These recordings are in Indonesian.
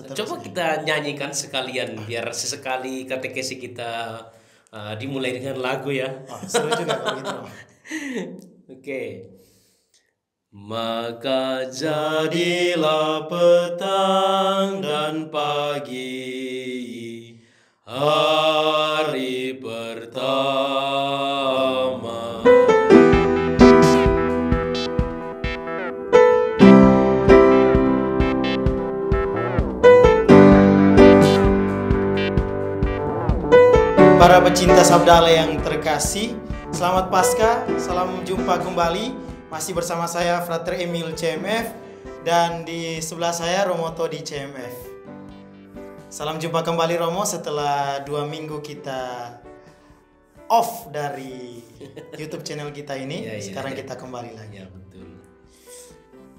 Coba kita nyanyikan sekalian biar sesekali katekesi kita dimulai dengan lagu ya. Oh, seru juga kalau gitu. Oke. Maka jadilah petang dan pagi, hari pertama. Para pecinta Sabda Allah yang terkasih, selamat Paskah, salam jumpa kembali. Masih bersama saya Frater Emil CMF dan di sebelah saya Romo Todi CMF. Salam jumpa kembali Romo setelah 2 minggu kita off dari YouTube channel kita ini. Sekarang kita kembali lagi. Ya, betul.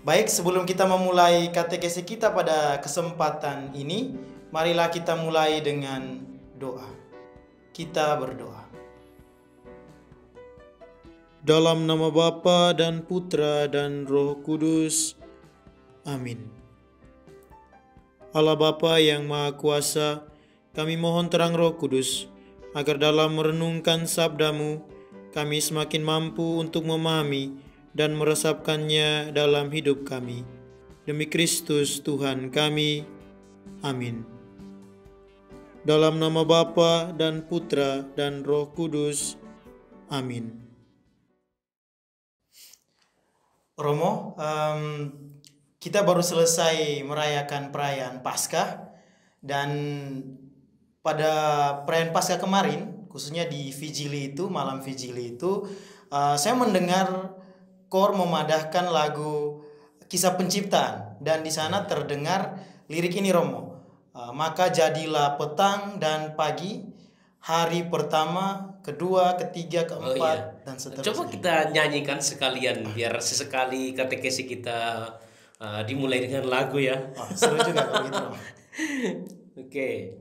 Baik, sebelum kita memulai katekesi kita pada kesempatan ini, marilah kita mulai dengan doa. Kita berdoa. Dalam nama Bapa dan Putra dan Roh Kudus. Amin. Allah Bapa yang Maha Kuasa, kami mohon terang Roh Kudus, agar dalam merenungkan sabda-Mu, kami semakin mampu untuk memahami dan meresapkannya dalam hidup kami. Demi Kristus Tuhan kami. Amin. Dalam nama Bapa dan Putra dan Roh Kudus. Amin. Romo, kita baru selesai merayakan perayaan Paskah, dan pada perayaan Paskah kemarin, khususnya di Vigili itu, malam Vigili itu, saya mendengar kor memadahkan lagu Kisah Penciptaan, dan di sana terdengar lirik ini Romo. Maka jadilah petang dan pagi, hari pertama, kedua, ketiga, keempat, dan seterusnya. Coba kita nyanyikan sekalian biar sesekali katekesi kita dimulai dengan lagu ya. Oh, seru juga kalau gitu. Oke.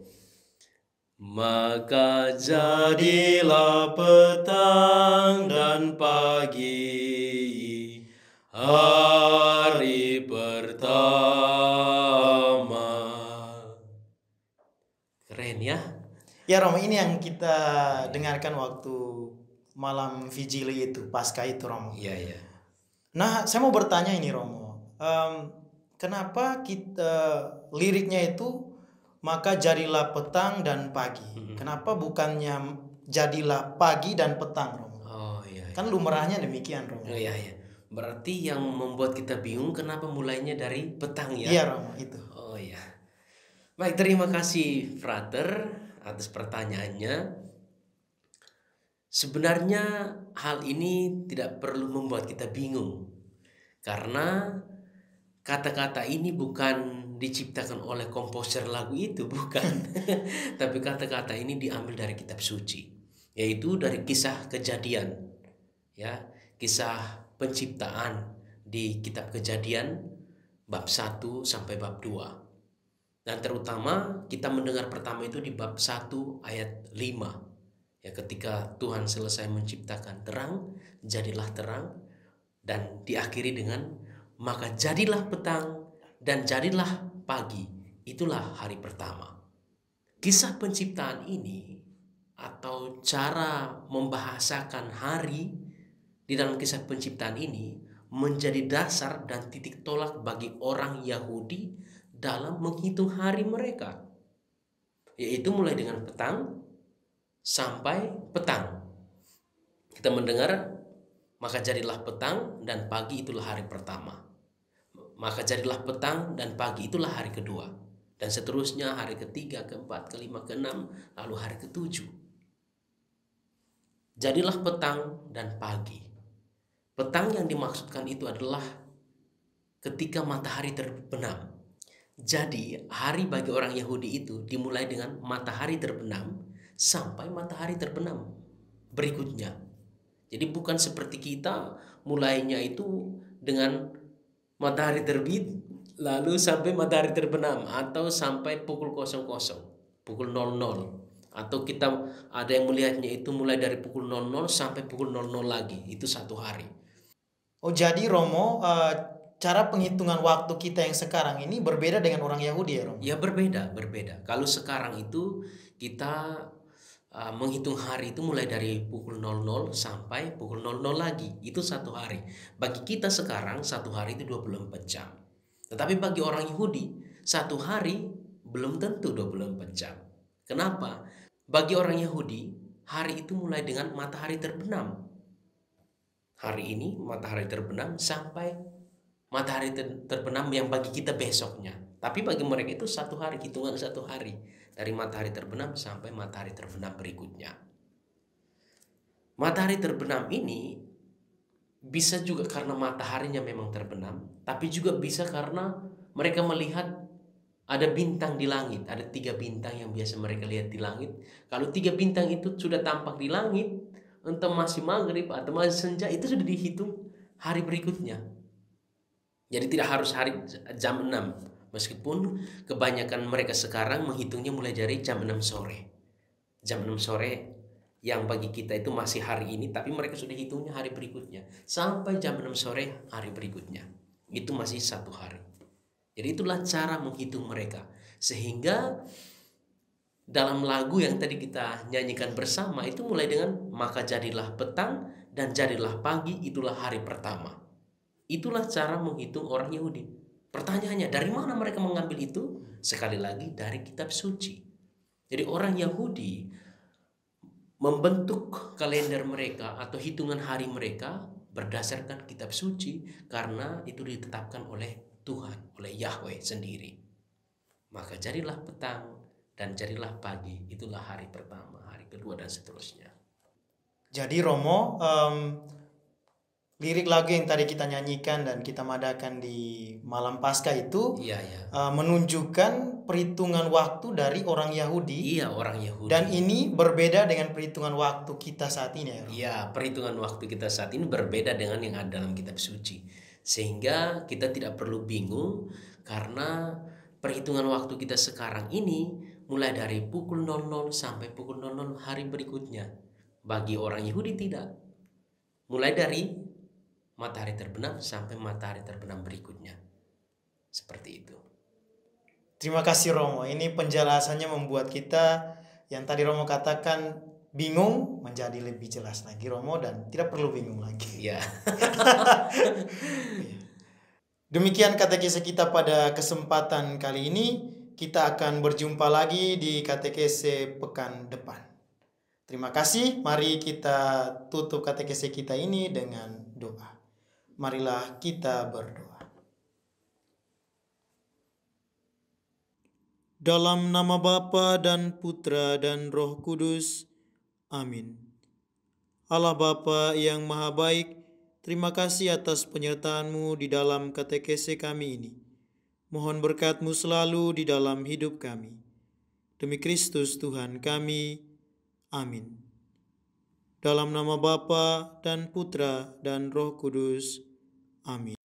Maka jadilah petang dan pagi, hari pertama. Keren ya. Ya Romo, ini yang kita dengarkan waktu malam Vigili itu, Paskah itu Romo. Iya, iya. Nah, saya mau bertanya ini Romo, kenapa kita liriknya itu maka jadilah petang dan pagi? Kenapa bukannya jadilah pagi dan petang Romo? Oh iya. Kan lumrahnya demikian Romo. Oh iya, iya. Berarti yang membuat kita bingung kenapa mulainya dari petang ya? Iya Romo, itu. Oh iya. Baik, terima kasih Frater atas pertanyaannya. Sebenarnya hal ini tidak perlu membuat kita bingung, karena kata-kata ini bukan diciptakan oleh komposer lagu itu, bukan. Tapi kata-kata ini diambil dari kitab suci, yaitu dari kisah Kejadian. Ya, kisah penciptaan di kitab Kejadian bab 1 sampai bab 2. Dan terutama kita mendengar pertama itu di bab 1 ayat 5. Ya, ketika Tuhan selesai menciptakan terang, jadilah terang, dan diakhiri dengan maka jadilah petang dan jadilah pagi. Itulah hari pertama. Kisah penciptaan ini atau cara membahasakan hari di dalam kisah penciptaan ini menjadi dasar dan titik tolak bagi orang Yahudi dalam menghitung hari mereka, yaitu mulai dengan petang sampai petang. Kita mendengar maka jadilah petang dan pagi, itulah hari pertama. Maka jadilah petang dan pagi, itulah hari kedua. Dan seterusnya hari ketiga, keempat, kelima, keenam, lalu hari ketujuh. Jadilah petang dan pagi. Petang yang dimaksudkan itu adalah ketika matahari terbenam. Jadi hari bagi orang Yahudi itu dimulai dengan matahari terbenam sampai matahari terbenam berikutnya. Jadi bukan seperti kita mulainya itu dengan matahari terbit lalu sampai matahari terbenam, atau sampai pukul 00, pukul 00. Atau kita ada yang melihatnya itu mulai dari pukul 00 sampai pukul 00 lagi, itu satu hari. Oh, jadi Romo, cara penghitungan waktu kita yang sekarang ini berbeda dengan orang Yahudi ya Romo? Ya berbeda. Kalau sekarang itu kita menghitung hari itu mulai dari pukul 00 sampai pukul 00 lagi. Itu satu hari. Bagi kita sekarang satu hari itu 24 jam. Tetapi bagi orang Yahudi satu hari belum tentu 24 jam. Kenapa? Bagi orang Yahudi hari itu mulai dengan matahari terbenam. Hari ini matahari terbenam sampai matahari terbenam yang bagi kita besoknya. Tapi bagi mereka itu satu hari, hitungan satu hari. Dari matahari terbenam sampai matahari terbenam berikutnya. Matahari terbenam ini bisa juga karena mataharinya memang terbenam, tapi juga bisa karena mereka melihat ada bintang di langit. Ada 3 bintang yang biasa mereka lihat di langit. Kalau 3 bintang itu sudah tampak di langit, entah masih maghrib atau masih senja, itu sudah dihitung hari berikutnya. Jadi tidak harus hari jam 6. Meskipun kebanyakan mereka sekarang menghitungnya mulai dari jam 6 sore. Jam 6 sore yang bagi kita itu masih hari ini, tapi mereka sudah hitungnya hari berikutnya. Sampai jam 6 sore hari berikutnya. Itu masih satu hari. Jadi itulah cara menghitung mereka. Sehingga dalam lagu yang tadi kita nyanyikan bersama itu mulai dengan maka jadilah petang dan jadilah pagi, itulah hari pertama. Itulah cara menghitung orang Yahudi. Pertanyaannya, dari mana mereka mengambil itu? Sekali lagi dari kitab suci. Jadi orang Yahudi membentuk kalender mereka atau hitungan hari mereka berdasarkan kitab suci karena itu ditetapkan oleh Tuhan, oleh Yahweh sendiri. Maka jadilah petang dan jadilah pagi, itulah hari pertama, hari kedua dan seterusnya. Jadi Romo, lirik lagu yang tadi kita nyanyikan dan kita madakan di malam Paskah itu menunjukkan perhitungan waktu dari orang Yahudi. Iya, orang Yahudi. Dan ini berbeda dengan perhitungan waktu kita saat ini ya. Iya, perhitungan waktu kita saat ini berbeda dengan yang ada dalam kitab suci. Sehingga kita tidak perlu bingung karena perhitungan waktu kita sekarang ini mulai dari pukul 00 sampai pukul 00 hari berikutnya. Bagi orang Yahudi tidak. Mulai dari matahari terbenam sampai matahari terbenam berikutnya. Seperti itu. Terima kasih Romo. Ini penjelasannya membuat kita yang tadi Romo katakan bingung menjadi lebih jelas lagi Romo dan tidak perlu bingung lagi. Ya. Demikian katekese kita pada kesempatan kali ini. Kita akan berjumpa lagi di katekese pekan depan. Terima kasih. Mari kita tutup katekese kita ini dengan doa. Marilah kita berdoa. Dalam nama Bapa dan Putra dan Roh Kudus. Amin. Allah Bapa yang Maha Baik, terima kasih atas penyertaan-Mu di dalam katekese kami ini. Mohon berkat-Mu selalu di dalam hidup kami. Demi Kristus Tuhan kami. Amin. Dalam nama Bapa dan Putra dan Roh Kudus. Amin.